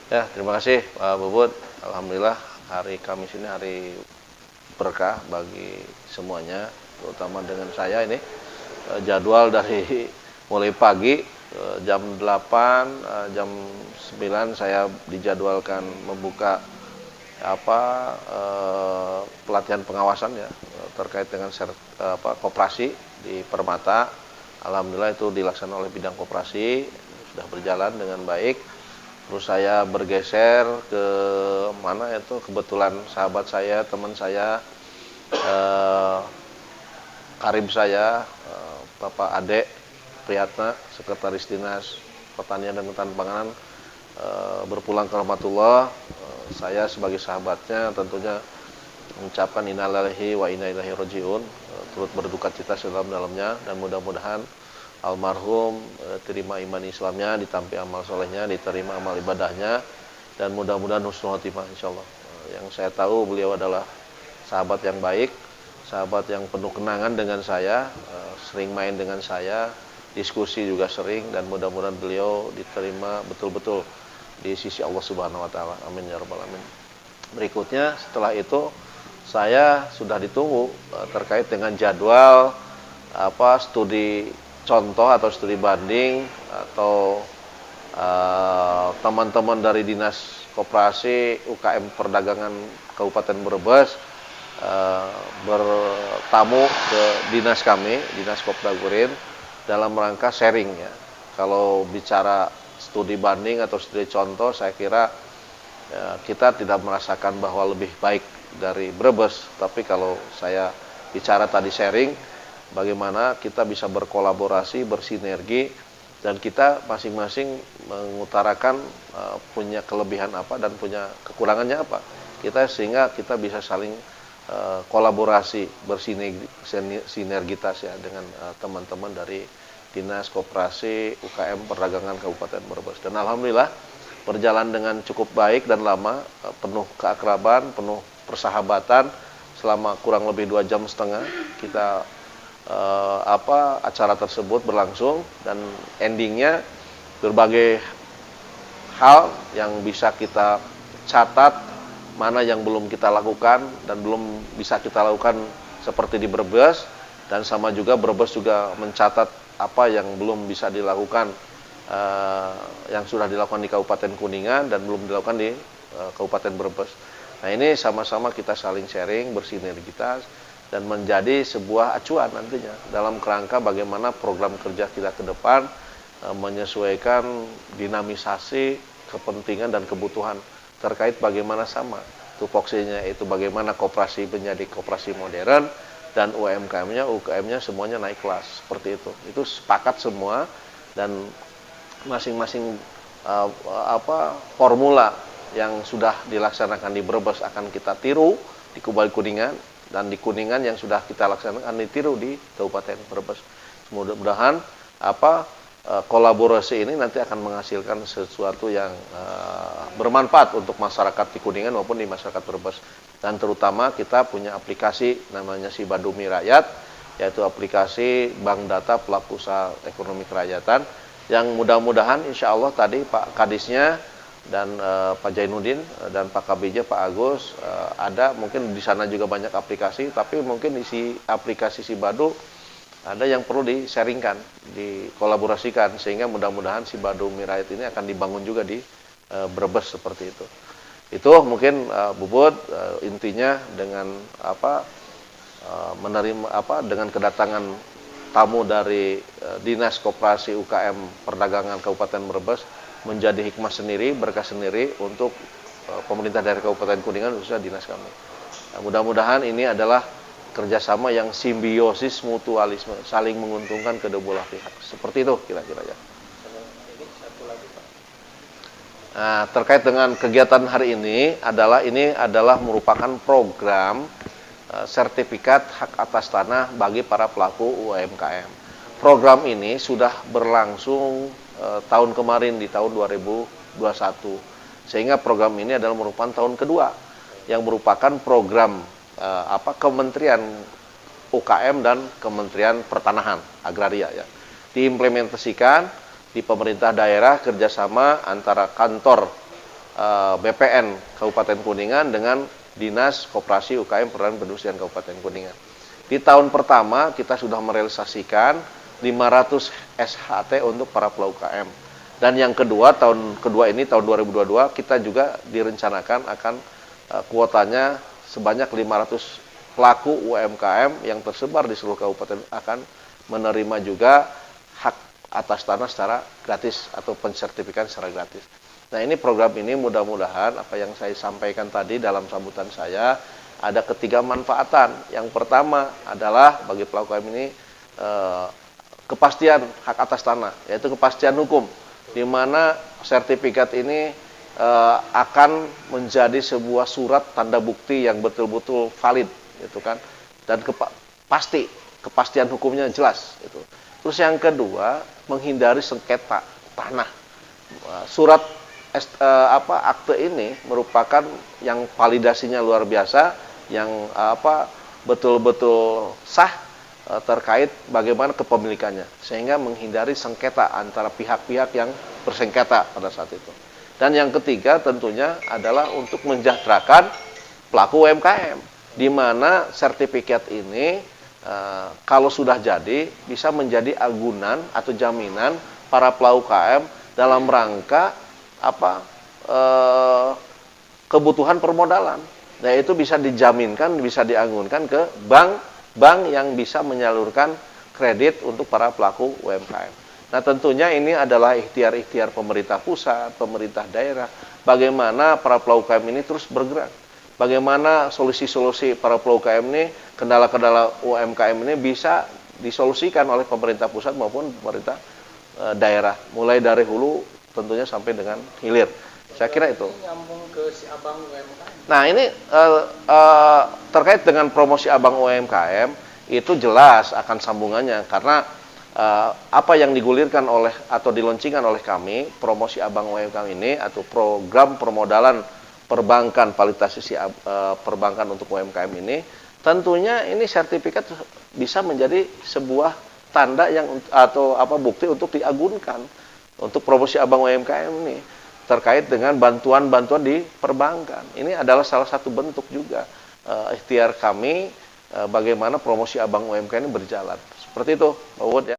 Ya, terima kasih Pak Bubut. Alhamdulillah hari Kamis ini hari berkah bagi semuanya, terutama dengan saya ini. Jadwal dari mulai pagi jam 8, jam 9 saya dijadwalkan membuka pelatihan pengawasan ya terkait dengan koperasi di Permata. Alhamdulillah itu dilaksanakan oleh bidang koperasi, sudah berjalan dengan baik. Terus saya bergeser ke mana itu, kebetulan sahabat saya, teman saya, eh, karib saya, Bapak Ade Priyatna, Sekretaris Dinas Pertanian dan Ketahanan Pangan, berpulang ke rahmatullah. Saya sebagai sahabatnya tentunya mengucapkan innalillahi wa inna ilaihi rajiun, turut berduka cita sedalam-dalamnya, dan mudah-mudahan almarhum terima iman Islamnya, ditampi amal solehnya, diterima amal ibadahnya, dan mudah-mudahan husnul khotimah insyaallah. Yang saya tahu beliau adalah sahabat yang baik, sahabat yang penuh kenangan dengan saya, sering main dengan saya, diskusi juga sering, dan mudah-mudahan beliau diterima betul-betul di sisi Allah Subhanahu wa taala. Amin ya rabbal alamin. Berikutnya setelah itu saya sudah ditunggu terkait dengan jadwal studi contoh atau studi banding, atau teman-teman dari Dinas Koperasi UKM Perdagangan Kabupaten Brebes bertamu ke dinas kami, Dinas Kopdagurin, dalam rangka sharing ya. Kalau bicara studi banding atau studi contoh, saya kira kita tidak merasakan bahwa lebih baik dari Brebes, tapi kalau saya bicara tadi sharing, bagaimana kita bisa berkolaborasi, bersinergi, dan kita masing-masing mengutarakan punya kelebihan apa dan punya kekurangannya apa. Sehingga kita bisa saling kolaborasi, bersinergitas ya dengan teman-teman dari Dinas Koperasi UKM Perdagangan Kabupaten Brebes. Dan alhamdulillah berjalan dengan cukup baik dan lama, penuh keakraban, penuh persahabatan selama kurang lebih 2,5 jam kita acara tersebut berlangsung, dan endingnya berbagai hal yang bisa kita catat, mana yang belum kita lakukan dan belum bisa kita lakukan seperti di Brebes, dan sama juga Brebes juga mencatat apa yang belum bisa dilakukan, yang sudah dilakukan di Kabupaten Kuningan dan belum dilakukan di Kabupaten Brebes. Nah, ini sama-sama kita saling sharing, bersinergitas, dan menjadi sebuah acuan nantinya dalam kerangka bagaimana program kerja kita ke depan menyesuaikan dinamisasi kepentingan dan kebutuhan terkait bagaimana sama tupoksinya, itu bagaimana koperasi menjadi koperasi modern, dan UKM-nya semuanya naik kelas, seperti itu. Itu sepakat semua, dan masing-masing formula yang sudah dilaksanakan di Brebes akan kita tiru di Kuningan, dan di Kuningan yang sudah kita laksanakan ditiru di Kabupaten Brebes. Mudah-mudahan kolaborasi ini nanti akan menghasilkan sesuatu yang bermanfaat untuk masyarakat di Kuningan maupun di masyarakat Brebes. Dan terutama kita punya aplikasi namanya Sibadumi Rakyat, yaitu aplikasi bank data pelaku usaha ekonomi kerakyatan, yang mudah-mudahan insya Allah tadi Pak Kadisnya dan Pak Jainuddin dan Pak Kabija, Pak Agus, ada mungkin di sana juga banyak aplikasi, tapi mungkin isi aplikasi Sibadu ada yang perlu di-sharingkan, dikolaborasikan, sehingga mudah-mudahan Sibadumi Rakyat ini akan dibangun juga di Brebes seperti itu. Itu mungkin Bubut intinya dengan dengan kedatangan tamu dari Dinas Koperasi UKM Perdagangan Kabupaten Brebes menjadi hikmah sendiri, berkah sendiri untuk pemerintah dari Kabupaten Kuningan, khususnya dinas kami. Nah, mudah-mudahan ini adalah kerjasama yang simbiosis mutualisme, saling menguntungkan kedua belah pihak. Seperti itu kira-kira ya. Nah, terkait dengan kegiatan hari ini adalah merupakan program sertifikat hak atas tanah bagi para pelaku UMKM. Program ini sudah berlangsung tahun kemarin di tahun 2021. Sehingga program ini adalah merupakan tahun kedua yang merupakan program Kementerian UKM dan Kementerian Pertanahan Agraria ya. Diimplementasikan di pemerintah daerah kerjasama antara kantor BPN Kabupaten Kuningan dengan Dinas Koperasi UKM Perdagangan Perindustrian Kabupaten Kuningan. Di tahun pertama kita sudah merealisasikan 500 SHT untuk para pelaku UKM. Dan yang kedua, tahun kedua ini, tahun 2022, kita juga direncanakan akan kuotanya sebanyak 500 pelaku UMKM yang tersebar di seluruh kabupaten akan menerima juga hak atas tanah secara gratis atau pensertifikan secara gratis. Nah, ini program ini mudah-mudahan apa yang saya sampaikan tadi dalam sambutan saya ada ketiga manfaatan. Yang pertama adalah bagi pelaku UKM ini kepastian hak atas tanah, yaitu kepastian hukum, di mana sertifikat ini akan menjadi sebuah surat tanda bukti yang betul-betul valid, gitu kan, dan kepastian hukumnya jelas. Gitu. Terus yang kedua, menghindari sengketa tanah. Surat akte ini merupakan yang validasinya luar biasa, yang betul-betul sah terkait bagaimana kepemilikannya, sehingga menghindari sengketa antara pihak-pihak yang bersengketa pada saat itu. Dan yang ketiga tentunya adalah untuk mensejahterakan pelaku UMKM, di mana sertifikat ini kalau sudah jadi bisa menjadi agunan atau jaminan para pelaku UMKM dalam rangka kebutuhan permodalan. Nah, itu bisa dijaminkan, bisa diagunkan ke bank yang bisa menyalurkan kredit untuk para pelaku UMKM. Nah, tentunya ini adalah ikhtiar-ikhtiar pemerintah pusat, pemerintah daerah, bagaimana para pelaku UMKM ini terus bergerak. Bagaimana solusi-solusi para pelaku UMKM ini, kendala-kendala UMKM ini bisa disolusikan oleh pemerintah pusat maupun pemerintah daerah, mulai dari hulu tentunya sampai dengan hilir. Saya kira itu. Nyambung ke si abang UMKM. Nah, ini terkait dengan promosi abang UMKM itu jelas akan sambungannya, karena apa yang digulirkan oleh atau dilaunchingkan oleh kami, promosi abang UMKM ini atau program permodalan perbankan, validasi perbankan untuk UMKM ini, tentunya ini sertifikat bisa menjadi sebuah tanda yang atau bukti untuk diagunkan untuk promosi abang UMKM ini terkait dengan bantuan-bantuan di perbankan. Ini adalah salah satu bentuk juga ikhtiar kami bagaimana promosi abang UMKM ini berjalan. Seperti itu, Pak Wud, ya.